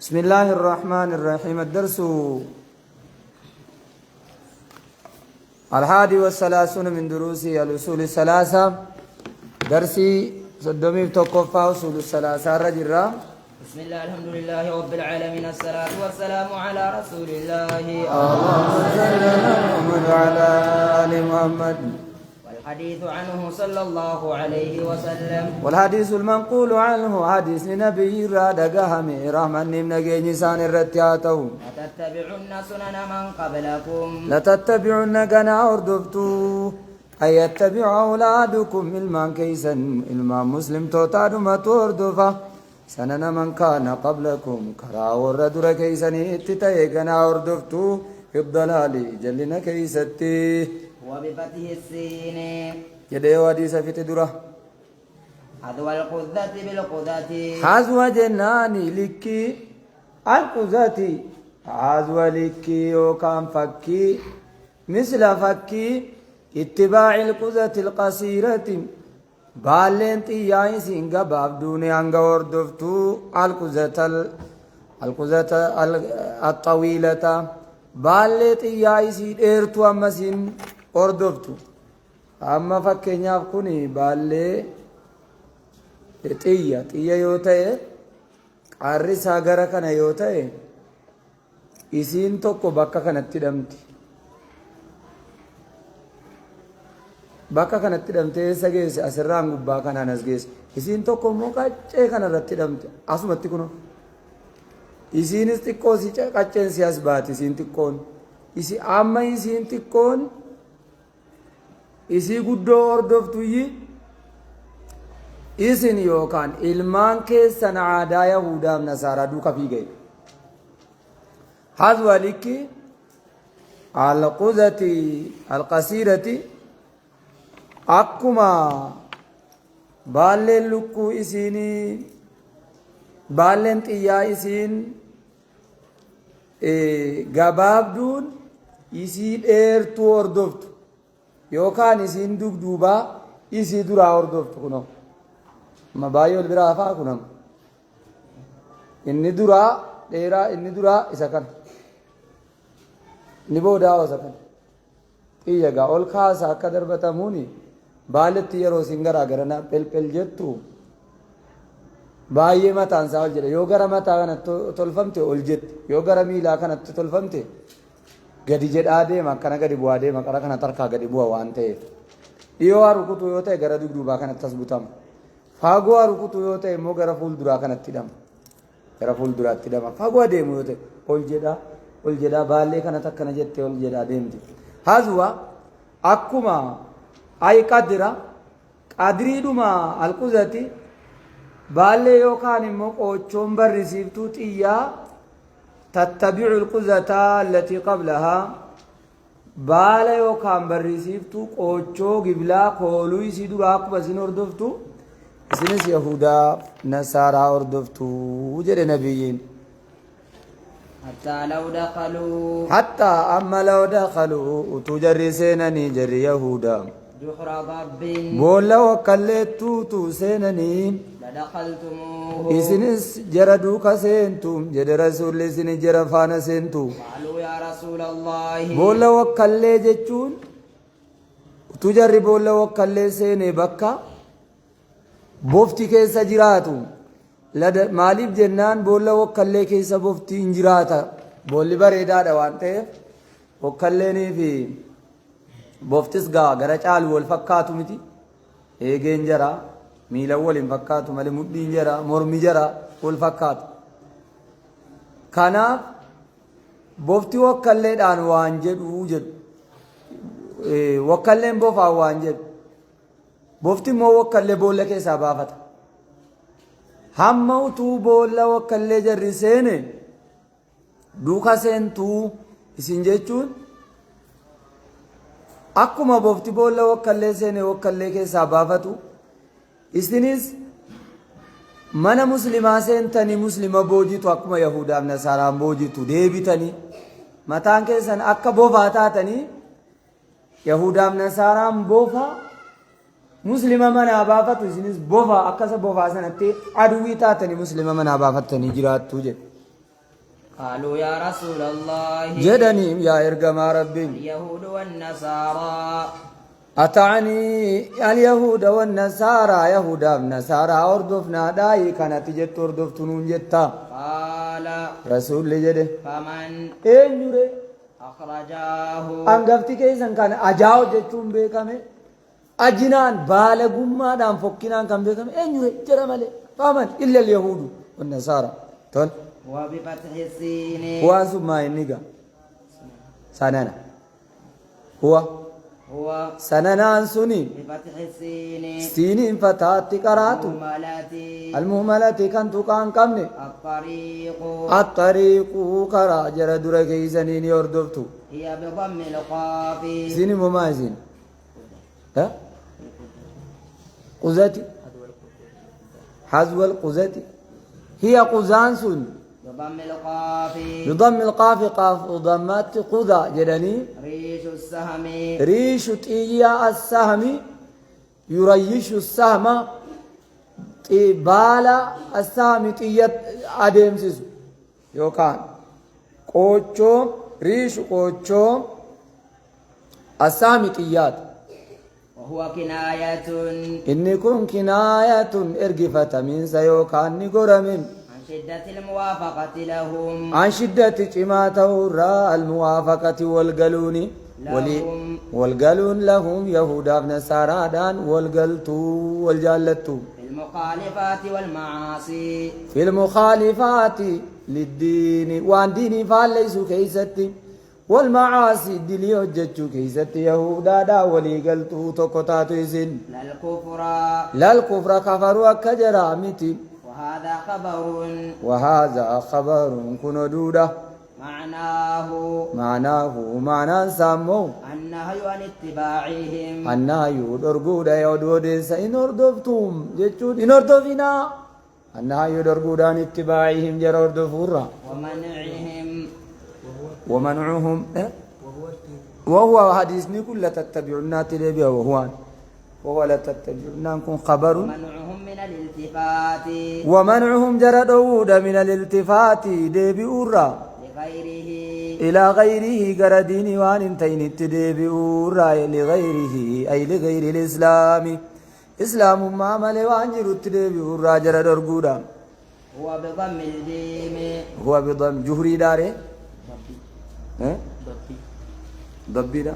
بسم الله الرحمن الرحيم. الدرس 31 من دروس الأصول الثلاثة. درسي صدومي بتوقف أصول الثلاثة الرجرة. بسم الله الحمد لله رب العالمين، الصلاة والسلام على رسول الله. اللهم صل على محمد وعلى آل محمد. والحديث عنه صلى الله عليه وسلم. والحديث المنقول عنه حديث نبي رادقهم رحمن نجي نسان الرتياتو. لتتبعن سنن من قبلكم. لتتبعن قنا أردفتو أي يتبع أولادكم المان كيسا المان مسلم توتاد ما تردفا سنن من كان قبلكم كرا وردر كيسني اتتاي قنا أردفتو في الضلال جلنا كيستي وبفتح السين يدي وادي سفيت درة حذو القذة بالقذة. حذو جناني لكي القذة حذو لكي وكان فكي مثل فكي اتباع القذة القصيرة بالين تياي سينغا بابدوني انغا وردفتو القذة الطويلة بالي تياي سيد ايرتو امسين وردفتو. اما فكينياف كوني بالي xiyya yoo ta'e qarri isaa gara kana yoo ta'e isiin tokko bakka kanatti hidhamti. Bakka kanatti hidhamtee eessa geesse? Asirraan gubbaa kanaan as geesse. Isiin tokko immoo qaccee kanarratti hidhamte asumatti kuno. Isiinis xiqqoo si qacceen si as baati isiin xiqqoon. Amma isiin xiqqoon isii guddoo hordoftuyyi isin yookaan ilmaan keessan aadaa yahudaaf nasaaraa duuka fiigee hazwa likki alquzati alqasiirati akkuma baalleen lukkuu isiinii baalleen xiyyaa isiin gabaabduun isii dheertuu hordoftu yookaan isiin dugduubaa isii duraa hordoftu kunoo ma baay'ee ol biraa faa kunam inni duraa dheeraa inni duraa isa kana inni boodaa isa kana xiyya gaa ol kaasa akka darbatamuuni baaletti yeroo isin garaa garana pelpel jettu baay'ee mataan isaa ol jedha yoo gara mataa kanatti tolfamte ol jetti yoo gara miilaa kanatti tolfamte gadi jedhaa deema akkana gadi bu'aa deema qara kana tarkaa gadi bu'a waan ta'eef dhiyoo rukutu yoo ta'e gara dugduubaa kanatti as butama. Fagoo rukutu yoo ta'e immoo gara fuulduraa kanatti hidhama. Gara fuulduraatti hidhama. Fagoo adeemu yoo ta'e ol jedhaa baallee kanatti akkana jettee ol jedhaa deemti. Hazwa akkuma ay qadira qadiriidhuma alquzati baallee yookaan immoo qoochoon barrisiiftuu xiyyaa tattabicu alquzata allatii qablahaa baala yookaan barrisiiftuu qoochoo giblaa kooluu isii duraa akkuma isin hordoftu isinis yahudaa nasaaraa hordoftuu jedhe nabiyyiin. Hatta amma law dakhaluu utuu jarri seenanii jarri yahudaa boolla wakkalleettuutu seenanii isinis jara duuka seentu jedhe rasuulli isini jara faana seentu. Boolla wakkallee jechuun utuu jarri boolla wakkallee seenee bakka bofti keessa jiraatu maaliif jennaan boolla wakkallee keessa bofti hin jiraata boolli bareedaadha waan ta'eef wakkalleenii fi boftis gara caalu wal fakkaatu miti eegeen jara miila waliin fakkaatu malee mudhiin jara mormi jara wal fakkaatu kanaaf bofti wakkalleedhaan waan jedhu wakkalleen bofaan waan jedhu bofti immoo wakkallee boolla keessaa baafata. Hamma utuu boolla wakkallee jarri seene duuka seentuu isin jechuun akkuma bofti boolla wakkallee seene wakkallee keessaa baafatu isinis mana muslimaa seentanii muslima boojitu akkuma yahudaaf nasaaraan boojitu deebitanii mataan keessan akka bofaa taatanii yahudaaf nasaaraan bofaa muslima manaa baafatu isinis bofa akkasa bofaa sanatti aduwii taatanii muslima manaa baafattanii jiraattu jedhe. قالوا يا رسول الله جدنيم يا إرقم ربي اليهود والنصارى أتعني اليهود والنصارى يهودا والنصارى أردفنا داي كانت جت أردفتنون جتا قال رسول جده فمن إيه نوري أخرجاه أنغفتي كيسان كان أجاو جتون بيكامي أجنان بالغما دام فكنان كم بيكامي إيه نوري جرمالي فمن إلا اليهود والنصارى تول وبفتح السين هو أنسو ما ينيقا سنانا هو سننا أنسوني بفتح السين سينين فتاتي قراتو المهملة المهملة كانتو كان كمني الطريق الطريق كرا جرى درى كيسانين يردفتو هي بضم القاف سيني ممازين ها قزاتي حزو القزاتي هي قزانسون بضم القاف بضم القاف قاف ضمات قذا جدني ريش السهم ريش تيجيا السهم يريش السهم بالا السهم تيجت أدم سيسو يوكان قوچو ريش قوچو السهم تيجات وهو كناية إني كن كناية إرقفة من سيوكان نقرمين عن شدة الموافقة لهم عن شدة جماته الراء الموافقة والقلون والقلون لهم يهودا نصارى دان والقلتو والجالتو في المخالفات والمعاصي في المخالفات للدين وان ديني فاليسوا كيستي والمعاصي دلي وجدتو كيستي يهودا دا ولي قلتو تقطاتو يسن لا الكفر كفروا كجرامتي وهذا خبر كندودة معناه معنى سامو النهي عن اتباعهم النهي درغودا يودود سين اردفتم جچود ان اردفنا النهي درغودا عن اتباعهم جر اردفورا ومنعهم وهو حديث كل تتبعنا تلبيه وهو لا تتبعنا كن خبر منعهم من الالتفات ومنعهم جردود من الالتفات ديبئورا لغيره إلى غيره قردين وان انتين التديبئورا لغيره أي لغير الإسلام إسلام ما ملي وانجر التديبئورا جردورقودا هو بضم الجيم هو بضم جهري داري ضبي دا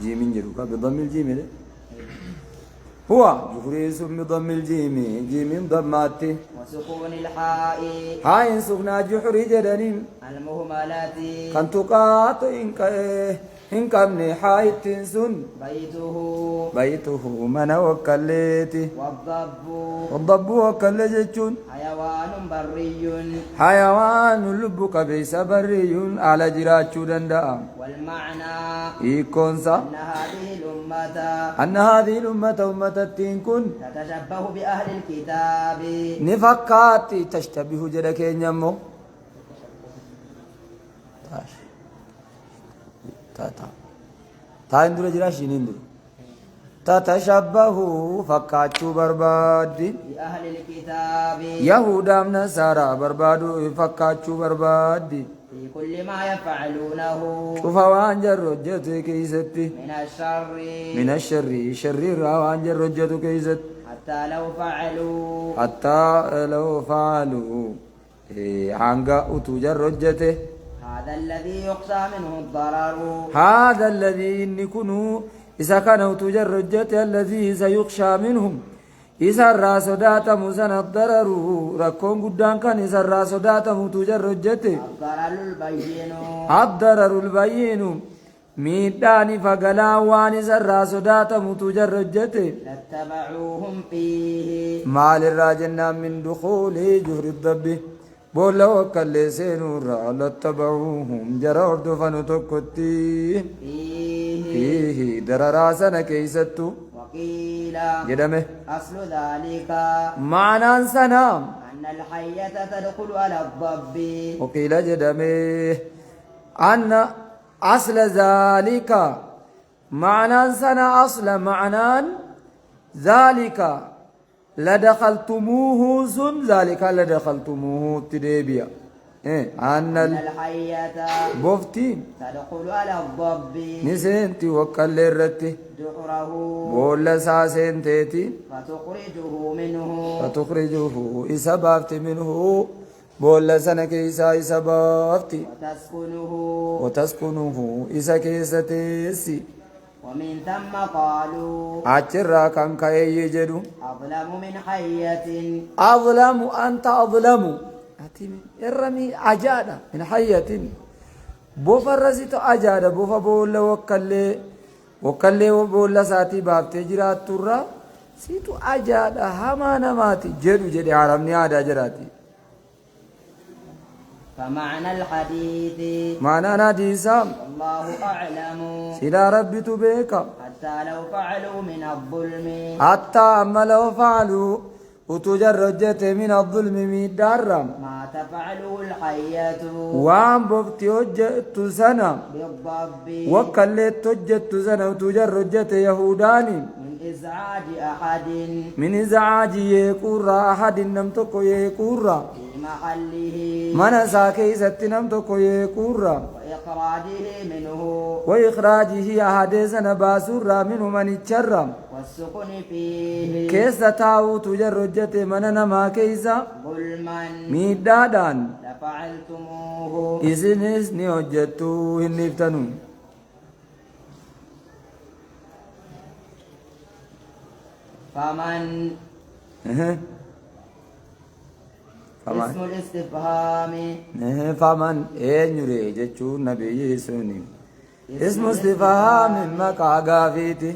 جيمين جروكا بضم الجيم ده هو جهري اسم بضم الجيم جيم ضماتي وسكون الحاء هاي سكنا جحري جدنين المهملات كان تقاط إن كمني حايت سن بيته من وكليتي والضب وكل جتون حيوان بري حيوان لبك بيس بري على جراتشو دندا والمعنى إيكونسا أن هذه الأمة أمة التين كن تتشبه بأهل الكتاب نفقاتي تشتبه جدك ينمو تا اندرو جرا شينيندو تتشبه فكاتشو بربادي بأهل الكتاب يهودا نصارى بربادو فكاتشو بربادي في كل ما يفعلونه شوف وان جرجت كيستي من الشر شرير وان جرجت كيست حتى لو فعلوا هانغا اتو جرجته هذا الذي يخشى منه الضرر هذا الذي نكونوا إذا كانوا تجرجت الذي سيخشى منهم إذا الراس داتا مسن الضرر ركون قدان كان إذا الراس داتا تجرجت الضرر البين ميداني فقلا وان إذا الراس داتا تجرجت لاتبعوهم فيه مال الراجنا من دخول جهر الضب بولا وكل سينورا لاتبعوهم جرى دفن تكتي فيه درراسنا كيستو وقيل جدمه أصل ذلك معنى سنام أن الحية تدخل على الضب وقيل جدمه أن أصل ذلك معنى سنا أصل معنى ذلك لدخلتموه سن ذلك لدخلتموه تديبيا أن الحية بوفتين تدخل على الضب نسنتي وكل الرتي جحره بولا ساسنتي فتخرجه منه فتخرجه إسبابت منه بولا سنك إسبابت وتسكنه إسا كيستيسي ومن ثم قالوا أجرا كان كاي يجدو أظلم من حية أظلم أنت أظلم إرمي أجادا من حية بوفا رزيت أجادا بوفا بولا وكالي وبولا ساتي باب تجرات ترى سيتو أجادا هما نماتي جدو جدي عرمني عادا جراتي فمعنى الحديث معنى حديثا الله أعلم سيدا ربي تبيك حتى لو فعلوا من الظلم حتى أما لو فعلوا وتجرجت من الظلم ميدارم ما تفعله الحية وعن بفتي وجدت سنة بالضب وكلت وجدت سنة وتجرجت يهوداني من إزعاج أحد من إزعاج يكورا أحد نمتكو يكورا في محله من ساكي ست نمتكو يكورا وإخراجه منه وإخراجه أحد سنة باسورا منه من الشرم والسكن فيه كيس تاو تجرجت من نما كيسا ظلما ميدادان لفعلتموه إذنس نيوجتو هنفتنون فمن اسم الاستفهام فمن يري جتشو نبي سوني اسم استفهام مكا غافيتي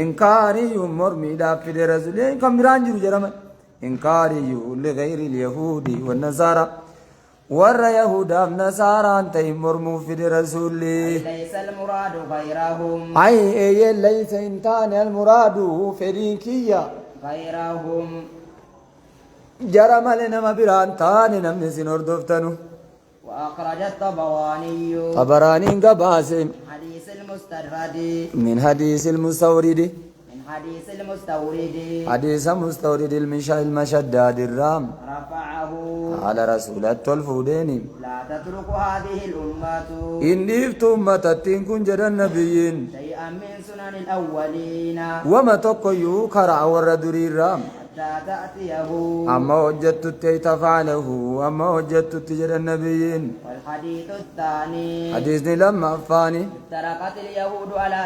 إنكاري مرمي دافد رسولين كم رانجر جرما إنكاري لغير اليهود والنصارى ور يهودا نصارى أنت مرمو في رسولي ليس المراد غيرهم أي ليس إنتان المراد فريكية غيرهم جرم لنا برانتان نمن سنور دفتنو وأخرج الطبراني طبراني قباسم حديث المستورد من حديث المستورد حديث المستورد حديث مستورد المشداد الرام رفعه على رسول التلفودين لا تترك هذه الأمة إن نفت أمتتين كن جد النبيين شيئا من سنن الأولين وما تقيو كرع وردري الرام حتى تأتيه أما وجدت تفعله أما وجدت تجد النبيين والحديث الثاني حديثني لما أفاني افترقت اليهود على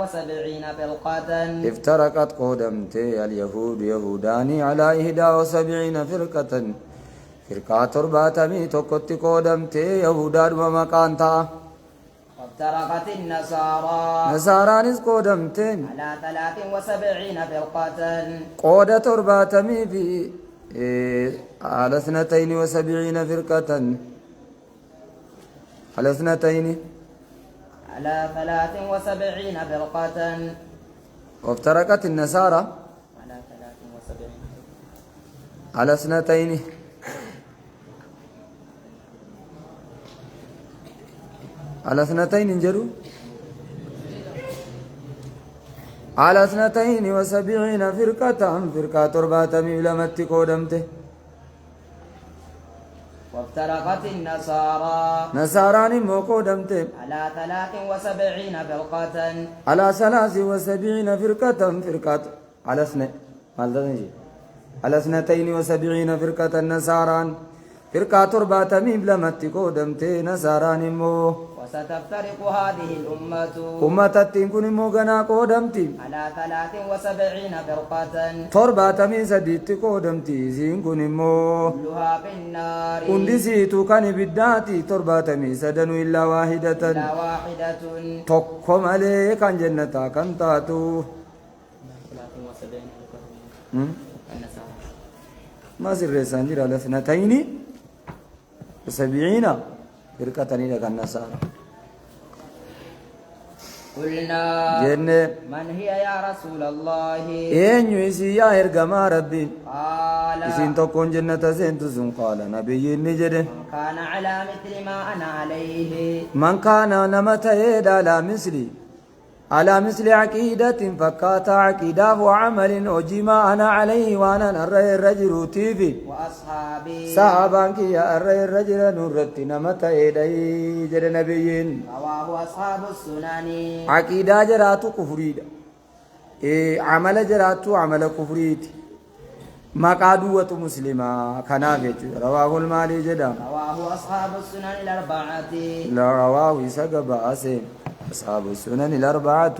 71 فرقة افترقت قدمتي اليهود يهوداني على 71 فرقة فرقة ترباتمي تقت قدمتي يهودان ومكانتا وافترقت النصارى نصارانيس قدمتين على 73 فرقة قودة ترباتمي في على 72 فرقة على 72 على 73 فرقة وافترقت النصارى على 73 على 2 على 2 انجروا على 72 فرقة فرقة ترباتمي لمت قدمته وافترقت النصارى نصاراني مو قدمته على 73 فرقة على 73 فرقة فرقة على 2 على 72 فرقة النصاران فرقة ترباتمي لمت قدمته نصاراني مو وستفترق هذه الأمة أمتتين كن مو غنا قدمتي على 73 فرقة ترباتمي سديت قدمتي زين كن مو كلها في النار كندسيتو كان بداتي ترباتمي سدن إلا واحدة إلا واحدة تقوم عليه كان جنتا كان تاتو 73 النصارى ما سر سانجر على 72 فرقة لك النصارى قلنا جنة من هي يا رسول الله إن يسي يا إرقما ربي قال إسين تكون جنة سنتسون قال نبي النجد من كان على مثل ما أنا عليه من كان نمت يد على مثلي على مثل عقيدة فكات عقيدة وعمل وجما أنا عليه وأنا الرأي الرجل تيفي وأصحابي صحابانك يا الرأي الرجل نورتنا متى إيدي جد نبيين رواه أصحاب السنن عقيدة جراتو كفريد عمل جراتو عمل كفريد مقادوة مسلمة كنافج رواه المالي جدا رواه أصحاب السنن الأربعة لا رواه سقب أسين أصحاب السنن الأربعة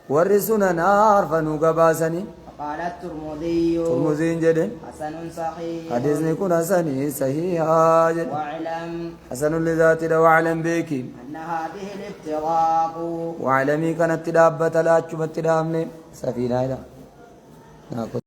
والرسنن عرفنوا قباسني قال الترمذي ترمزين جدا حسن صحيح حديث نكون حسني صحيحا جدا واعلم حسن لذات واعلم بك أن هذه الافتراق واعلمي كانت تدابة لا تشبت تدامني سفينة إذا